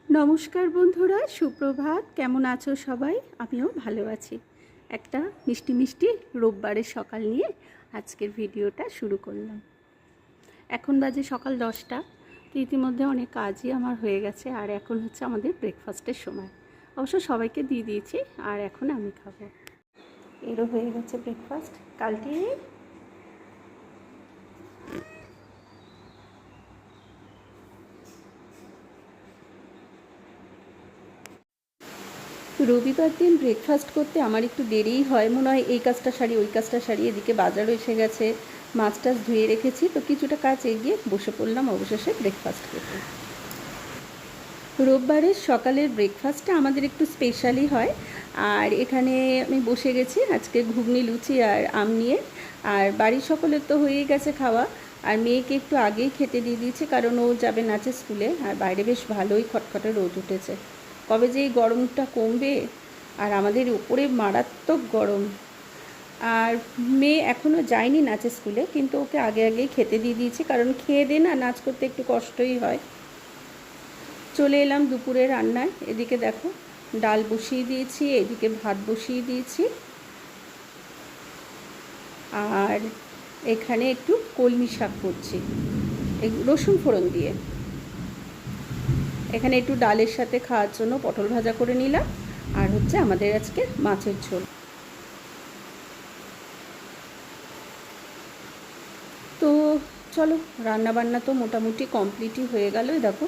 নমস্কার বন্ধুরা, সুপ্রভাত। কেমন আছো সবাই? আমিও ভালো আছি। একটা মিষ্টি মিষ্টি রোববারের সকাল নিয়ে আজকের ভিডিওটা শুরু করলাম। এখন বাজে সকাল 10টা। তো ইতিমধ্যে অনেক কাজই আমার হয়ে গেছে, আর এখন হচ্ছে আমাদের ব্রেকফাস্টের সময়। অবশ্য সবাইকে দিয়ে দিয়েছি, আর এখন আমি খাবো। এরও হয়ে গেছে ব্রেকফাস্ট। কালটি রবিবার দিন ব্রেকফাস্ট করতে আমার একটু দেরিই হয়, মনে হয় এই কাজটা সারি ওই কাজটা সারি। এদিকে বাজারও এসে গেছে, মাছ টাছ ধুয়ে রেখেছি, তো কিছুটা কাজ এগিয়ে বসে পড়লাম অবশেষে ব্রেকফাস্ট খেতে। রোববারের সকালের ব্রেকফাস্টটা আমাদের একটু স্পেশালই হয়। আর এখানে আমি বসে গেছি আজকে ঘুগনি, লুচি আর আম নিয়ে। আর বাড়ির সকলের তো হয়েই গেছে খাওয়া, আর মেয়েকে একটু আগেই খেতে দিয়ে দিয়েছি, কারণ ও যাবে নাচে স্কুলে। আর বাইরে বেশ ভালোই খটখটে রোদ উঠেছে। কবে যে এই গরমটা কমবে, আর আমাদের উপরে মারাত্মক গরম। আর মেয়ে এখনও যায়নি নাচে স্কুলে, কিন্তু ওকে আগে আগেই খেতে দিয়ে দিয়েছি, কারণ খেয়ে দে না নাচ করতে একটু কষ্টই হয়। চলে এলাম দুপুরে রান্নায়। এদিকে দেখো ডাল বসিয়ে দিয়েছি, এদিকে ভাত বসিয়ে দিয়েছি, আর এখানে একটু কলমি শাক করছি রসুন ফোড়ন দিয়ে। এখানে একটু ডালের সাথে খাওয়ার জন্য পটল ভাজা করে নিলাম, আর হচ্ছে আমাদের আজকে মাছের ঝোল। তো চলো, রান্নাবান্না তো মোটামুটি কমপ্লিটই হয়ে গেল। দেখো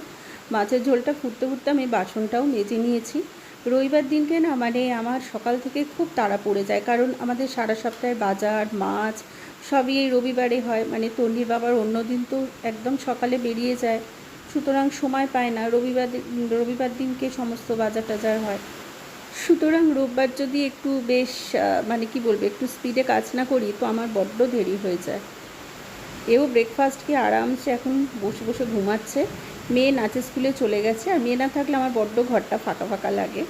মাছের ঝোলটা ফুটতে ফুটতে আমি বাসনটাও মেজে নিয়েছি। রবিবার দিনকে না মানে আমার সকাল থেকে খুব তাড়া পড়ে যায়, কারণ আমাদের সারা সপ্তাহের বাজার মাছ সবই এই রবিবারে হয়। মানে তন্ডির বাবার অন্য দিন তো একদম সকালে বেরিয়ে যায়, সুতরাং সময় পায় না। রবিবার দিনকে সমস্ত বাজার টাজার হয়। সুতরাং রোববার যদি একটু বেশ মানে কি বলবো, একটু স্পিডে কাজ না করি তো আমার বড্ড দেরি হয়ে যায়। এও ব্রেকফাস্ট কি আরামসে এখন বসে বসে ঘুমাচ্ছে। মেয়ে নাচে স্কুলে চলে গেছে, আর মেয়ে না থাকলে আমার বড্ড ঘরটা ফাঁকা ফাঁকা লাগে।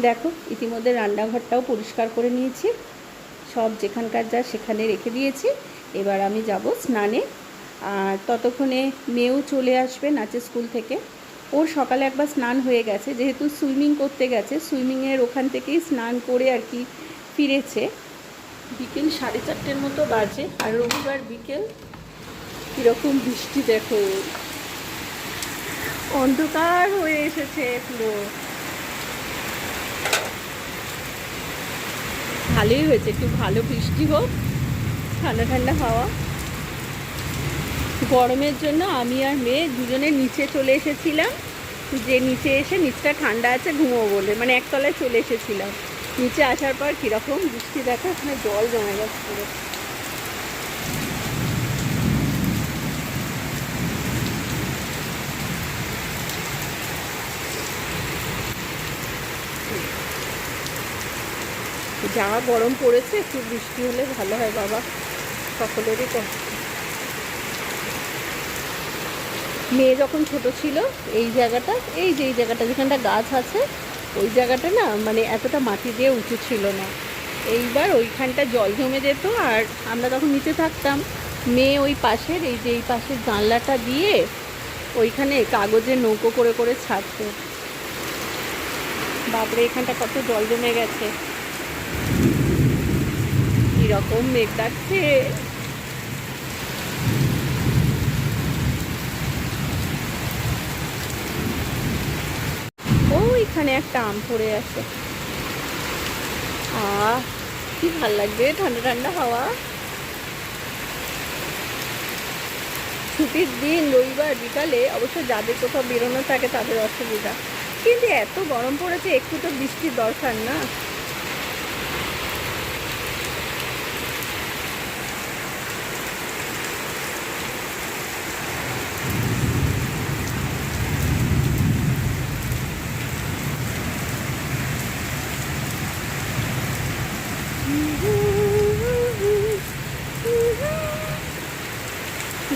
দেখো ইতিমধ্যে রান্নাঘরটাও পরিষ্কার করে নিয়েছি, সব যেখানকার যা সেখানে রেখে দিয়েছি। এবার আমি যাব স্নানে, আর ততক্ষণে মেয়েও চলে আসবে নাচের স্কুল থেকে। ওর সকালে একবার স্নান হয়ে গেছে, যেহেতু সুইমিং করতে গেছে, সুইমিংয়ের ওখান থেকেই স্নান করে আর কি ফিরেছে। বিকেল 4:30 মতো বাজে, আর রবিবার বিকেল। কীরকম বৃষ্টি দেখো, অন্ধকার হয়ে এসেছে পুরো। ভালোই হয়েছে, একটু ভালো বৃষ্টি হোক, ঠান্ডা ঠান্ডা হাওয়া। গরমের জন্য আমি আর মেয়ে দুজনে নিচে চলে এসেছিলাম, যে নিচে এসে নিচটা ঠান্ডা আছে ঘুমোবো বলে, মানে একতলায় চলে এসেছিলাম। নিচে আসার পর কীরকম বৃষ্টি দেখো, এখানে জল জমে গেছে পুরো। যা গরম পড়েছে, একটু বৃষ্টি হলে ভালো হয় বাবা, সকলেরই কষ্ট। মেয়ে যখন ছোট ছিল এই জায়গাটা, এই জায়গাটা যেখানটা গাছ আছে, ওই জায়গাটা না মানে এতটা মাটি দিয়ে উঁচু ছিল না। এইবার ওইখানটা জল জমে যেত, আর আমরা তখন নিচে থাকতাম। মেয়ে ওই পাশের এই পাশের জানলাটা দিয়ে ওইখানে কাগজের নৌকো করে করে ছাড়তো। বাপরে এখানটা কত জল জমে গেছে, কীরকম মেঘ ডাকছে। ওইখানে একটা আম পড়ে আছে, কি ভাল লাগবে ঠান্ডা ঠান্ডা হাওয়া। ছুটির দিন রবিবার বিকালে অবশ্য যাদের কোথাও বেরোনো থাকে তাদের অসুবিধা, কিন্তু এত গরম পড়েছে, একটু তো বৃষ্টির দরকার না।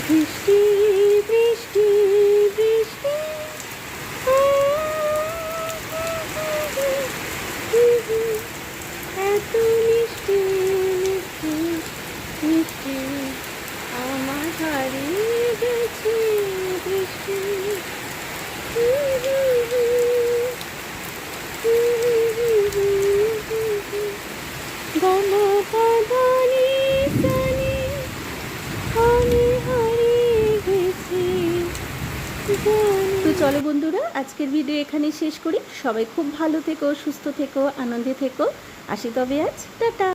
বৃষ্টি বৃষ্টি বৃষ্টি, তো চলো বন্ধুরা, আজকের ভিডিও এখানে শেষ করি। সবাই খুব ভালো থেকো, সুস্থ থেকো, আনন্দে থেকো। আসি তবে আজ, টাটা।